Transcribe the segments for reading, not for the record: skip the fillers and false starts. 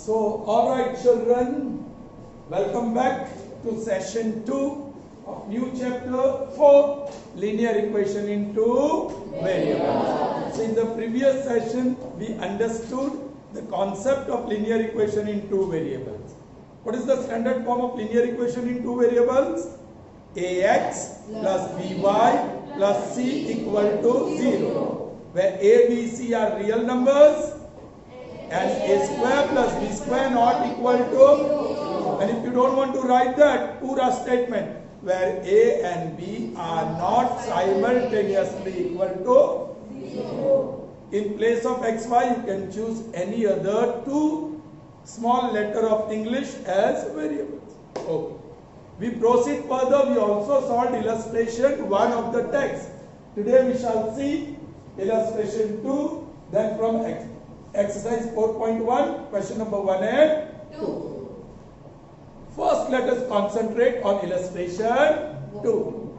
So, all right, children, welcome back to session 2 of new chapter 4, linear equation in two variables. So, in the previous session, we understood the concept of linear equation in two variables. What is the standard form of linear equation in two variables? Ax plus by plus c equal to 0, where a, b, c are real numbers and a square plus b square not equal to, and if you don't want to write that, pura statement where a and b are not simultaneously equal to 0. In place of xy, you can choose any other two small letter of English as variables. Okay. We proceed further. We also solved illustration 1 of the text. Today we shall see illustration 2, then from exercise 4.1, question number 1 and 2. First, let us concentrate on illustration 2.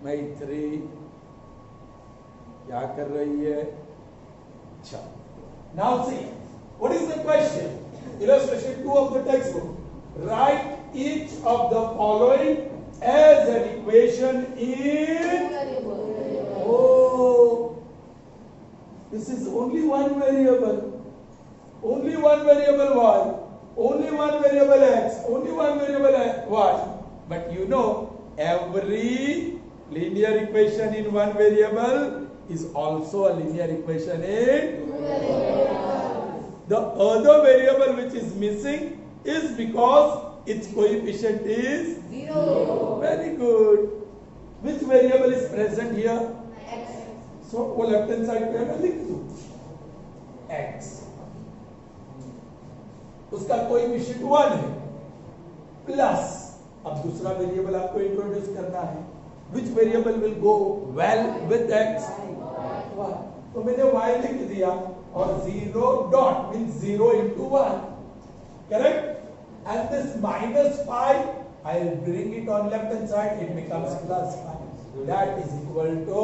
Maitri, क्या कर रही है? अच्छा. Now see, what is the question? Illustration 2 of the textbook. Write each of the following as an equation in. Oh, this is only one variable. Only one variable y. Only one variable x. Only one variable y. But you know, every linear equation in one variable is also a linear equation in two variables. The other variable which is missing is because its coefficient is 0. Very good. Which variable is present here? X. So, वो left hand side पे मैं लिख दूँ x. उसका coefficient 1 है. Plus, अब दूसरा variable आपको इंट्रोड्यूस करना है. Which variable will go well with x? y. तो मैंने y लिख दिया और 0 dot means 0 into 1. Correct? And this minus 5, I will bring it on left hand side, it becomes plus 5. That is equal to,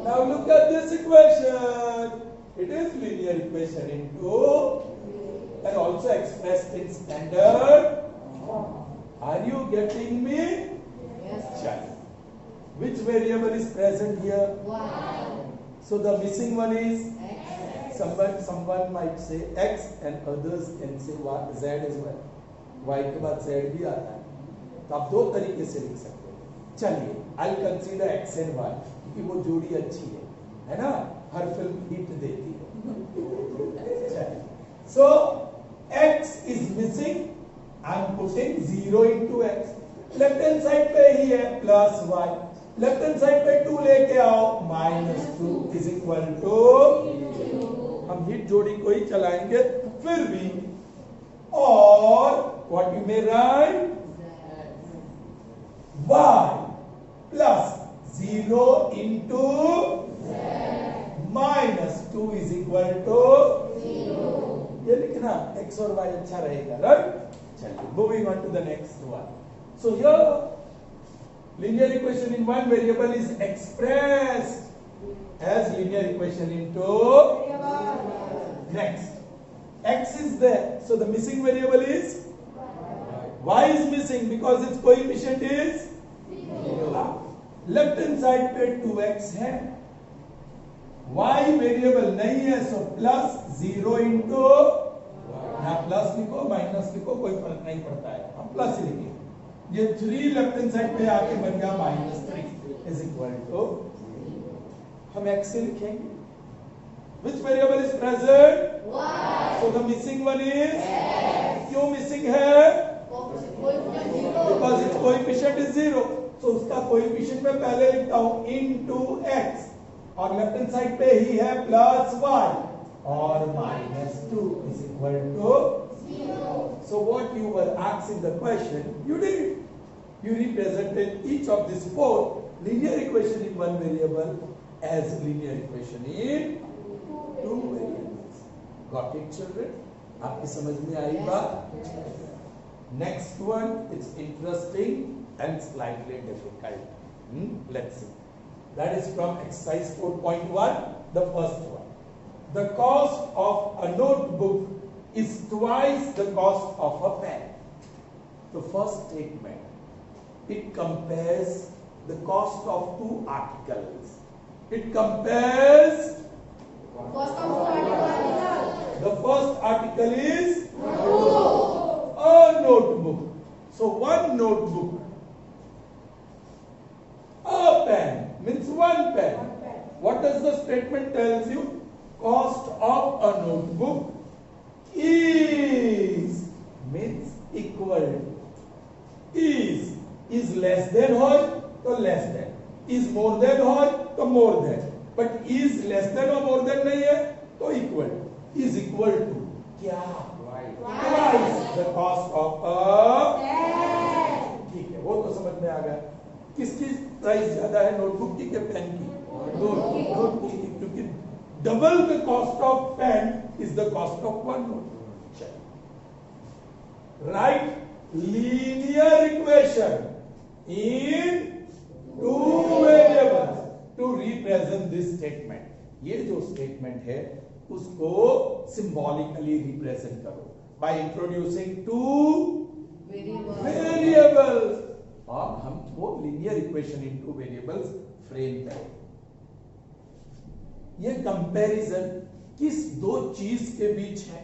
now look at this equation. It is linear equation in two and also expressed in standard form. Are you getting me? Yes. Which variable is present here? Y. So the missing one is x. Someone might say x and others can say z as well. Y के बाद z भी आता है. तो आप दो तरीके से लिख सकते हैं. चलिए, I'll consider x and y क्योंकि वो जोड़ी अच्छी है ना? हर फिल्म हिट देती है. So x is missing. I'm putting 0 into x. Left hand side पे ही है plus y. Left hand side पे 2 लेके आओ minus 2 is equal to, हम हिट जोड़ी को ही चलाएंगे फिर भी, और what you may write y plus 0 into minus 2 is equal to 0. ये लिखना x और y अच्छा रहेगा, right? चलिए, moving on to the next one. So here linear equation in one variable is expressed as linear equation in two. Next, x is there, so the missing variable is y is missing because its coefficient is 0. Left hand side पे 2x है, y variable नहीं है, so plus 0 into, यहाँ plus लिखो minus लिखो कोई फर्क नहीं पड़ता है, हम प्लस ही लिखेंगे. ये 3 लेफ्ट हैंड साइड पे आके बन गया -3 इज इक्वल टू, हम x से लिखेंगे. Which variable is present? Y. So the missing one is x. क्यों missing है? Because its coefficient is 0. So उसका coefficient मैं पहले लिखता हूँ into x, और लेफ्ट हैंड साइड पे ही है plus y, और -2 is equal to 0. So what you were asked in the question, you did. You represented each of these four linear equation in one variable as linear equation in two variables. Got it, children? आपकी समझ में आई बात? Next one, it's interesting and slightly difficult. Let's see. That is from exercise 4.1, the first one. The cost of a notebook is twice the cost of a pen. The first statement, it compares the cost of two articles. It compares Cost of article. the first article is a notebook. So one notebook, a pen means one pen. What does the statement tells you? Cost of a notebook is means equal. Is less than होय तो less than, is more than होय तो more than, but is less than or more than नहीं है तो equal, is equal to क्या? Twice the cost of a pen. ठीक है, वो तो समझ में आ गया. किसकी प्राइस ज्यादा है, नोटबुक की या पेन की? नोटबुक की, क्योंकि double the cost of pen is the cost of one notebook. Write linear equation in two variables to represent this statement. ये जो statement है उसको symbolically represent करो by introducing two variables. और हम वो linear equation in two variables frame करें. ये comparison किस दो चीज के बीच है?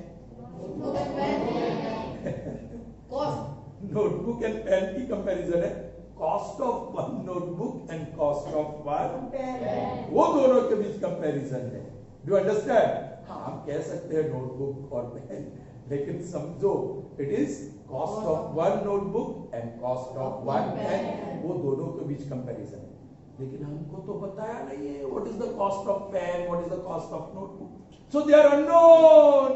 नोटबुक एंड पेन की कंपैरिजन है. Cost of one notebook and cost of one pen, वो दोनों के बीच कंपैरिजन है. Do understand? हाँ, हम कह सकते हैं नोटबुक और पेन, लेकिन समझो it is cost of one notebook and cost of one pen, वो दोनों के बीच कंपैरिजन है. लेकिन हमको तो बताया नहीं है what is the cost of pen, what is the cost of notebook. So they are unknown.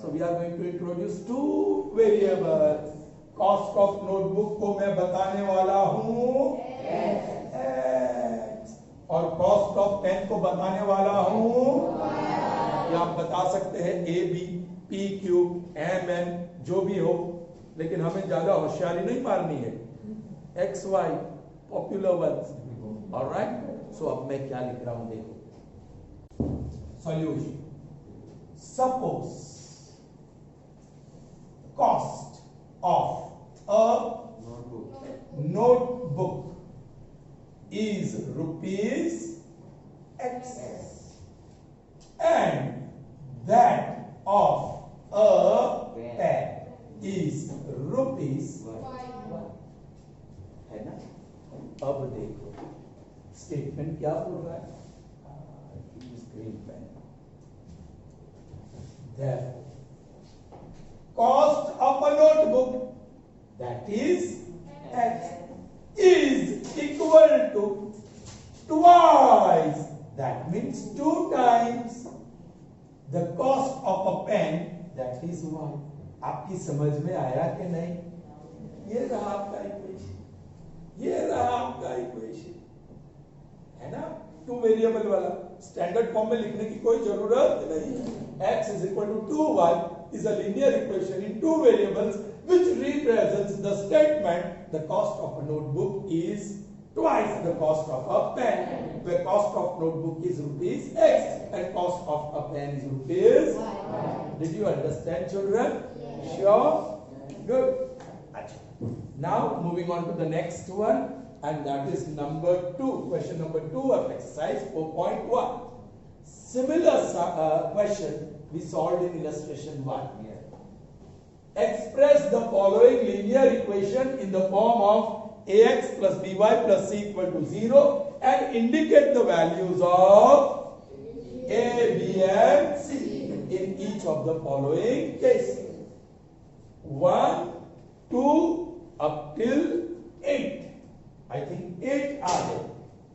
So we are going to introduce two variables. Cost of notebook को मैं बताने वाला हूँ X, और cost of pen को बताने वाला हूँ Y. या आप बता सकते हैं A B P Q M N जो भी हो, लेकिन हमें ज्यादा होशियारी नहीं मारनी है. X Y popular words. Alright, so अब मैं क्या लिख रहा हूं देखो. Solution. Suppose cost of a notebook is rupees X and that of a pen is rupees Y. है ना? अब देखो स्टेटमेंट क्या बोल रहा है. Green pen. Therefore, cost of a notebook, that is X, is equal to twice, that means 2 times, the cost of a pen, that is Y. आपकी समझ में आया कि नहीं? ये रहा आपका इक्वेशन, ये रहा आपका इक्वेशन, है ना? टू वेरिएबल वाला. स्टैंडर्ड फॉर्म में लिखने की कोई जरूरत नहीं है. X is equal to 2y is a linear equation in two variables which represents the statement the cost of a notebook is twice the cost of a pen, where cost of notebook is rupees X and cost of a pen is rupees Y. Did you understand, children? Yes. Sure? Good. Now moving on to the next one, and that is number 2, question number 2 of exercise 4.1. Similar question we solved in illustration 1 here. Express the following linear equation in the form of ax plus by plus c equal to 0 and indicate the values of a, b and c in each of the following cases. 1, 2 up till 8. I think 8 are there.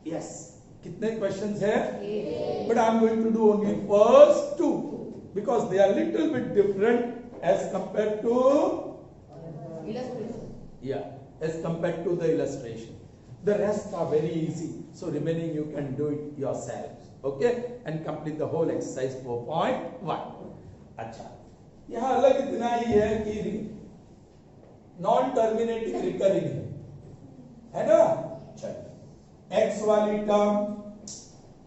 Yes. कितने questions हैं? 8. But I am going to do only first 2 because they are little bit different as compared to illustration. Yeah, as compared to the illustration. The rest are very easy. So remaining you can do it yourselves. Okay? And complete the whole exercise 4.1. अच्छा. यहाँ अलग इतना ही है कि non terminating recurring है ना? चलो. X वाली टर्म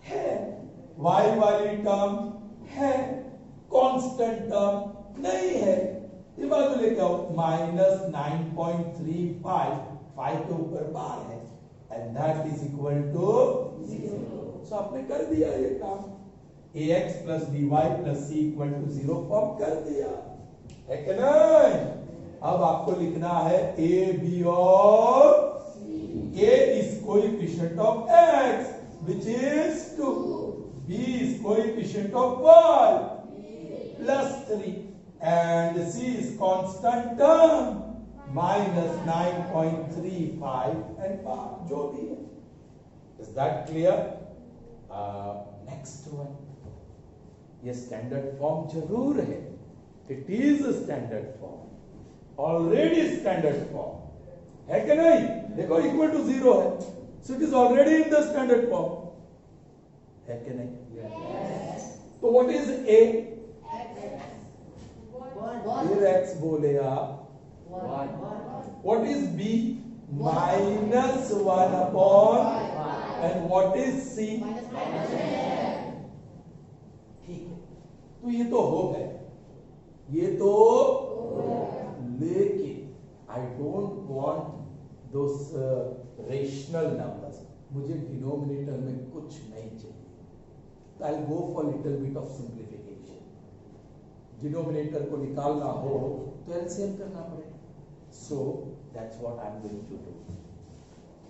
है, Y वाली टर्म है, कांस्टेंट टर्म नहीं है, ये बाजू लेके आओ, माइनस 9.35, 5 के ऊपर बार है, and that is equal to 0। So आपने कर दिया ये काम, ax plus by plus c equal to 0 form कर दिया है कि नहीं। अब आपको लिखना है a b और a is coefficient of x which is 2, b is coefficient of y plus 3, and c is constant term minus 9.35 and 5, जो भी है। Is that clear? Next one, ये स्टैंडर्ड फॉर्म जरूर है, it is standard form, already standard form है कि नहीं। देखो इक्वल टू 0 है, so it is already in the standard form, है कि नहीं। तो व्हाट इज a? फिर x बोले आप, what is b? Minus 1 upon, and what is c? ठीक है, तो ये तो हो गए, ये तो, लेकिन I don't want those rational numbers, मुझे डिनोमिनेटर में कुछ नहीं चाहिए, तो I go for little bit of simplification. Denominator को निकालना हो तो एलसीएम करना पड़ेगा, so that's what I am going to do.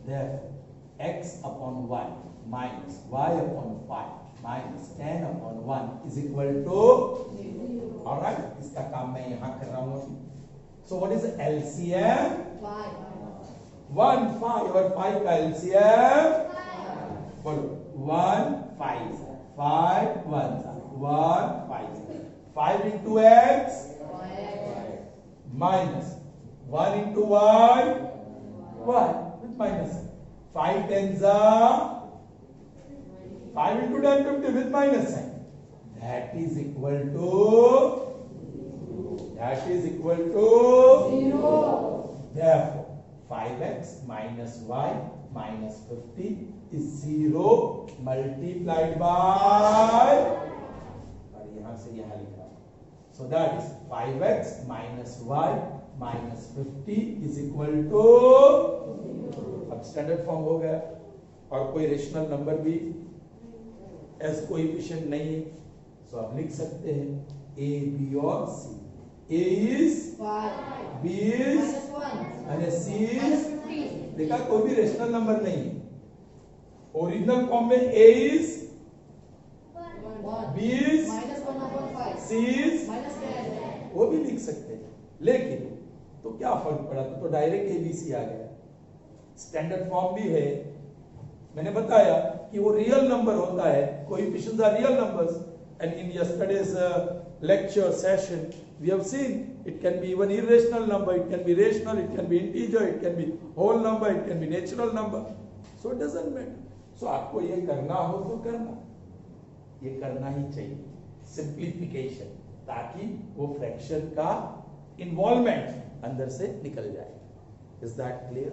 Therefore x upon 1 minus y upon 5 minus 10 upon 1 is equal to, alright, इसका काम मैं यहां कर रहा हूं। So what is LCM? 1 5 और 5 का एलसीएम बोलो, 1 5 5 1 1 5 5 into x minus 1 into y with minus 5 tens are 5 into 10 50 with minus sign, that is equal to 0. Therefore 5x minus y minus 50 is 0 multiplied by, और यहां से यहां लिख रहा हूं, so that is 5x minus y minus 50 is equal to, अब standard form हो गया, और कोई रेशनल नंबर भी एस कोएफिशिएंट नहीं है, सो आप लिख सकते हैं a b और c, a is 5, b is and c is, देखा कोई भी रेशनल नंबर नहीं है, ओरिजिनल फॉर्म में a is, b is, c is, वो भी लिख सकते हैं, लेकिन तो क्या फर्क पड़ा, तो डायरेक्ट एबीसी आ गया। स्टैंडर्ड फॉर्म भी है, मैंने बताया कि वो रियल नंबर होता है, coefficients are real numbers, and in yesterday's lecture session we have seen it can be even irrational number, it can be rational, it can be integer, it can be whole number, it can be natural number, so it doesn't matter. So आपको ये करना हो तो करना, ये करना ही चाहिए, simplification, ताकि वो फ्रैक्शन का इन्वॉल्वमेंट अंदर से निकल जाए। Is that clear?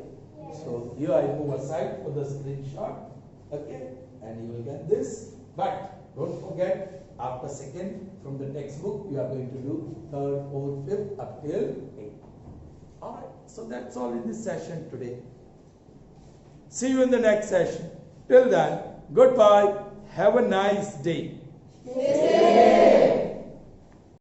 So here I move aside for the screenshot, okay, and you will get this, but don't forget, after second from the textbook you are going to do third, fourth, fifth up till 8. All right, so that's all in this session today. See you in the next session. Till then, goodbye, have a nice day.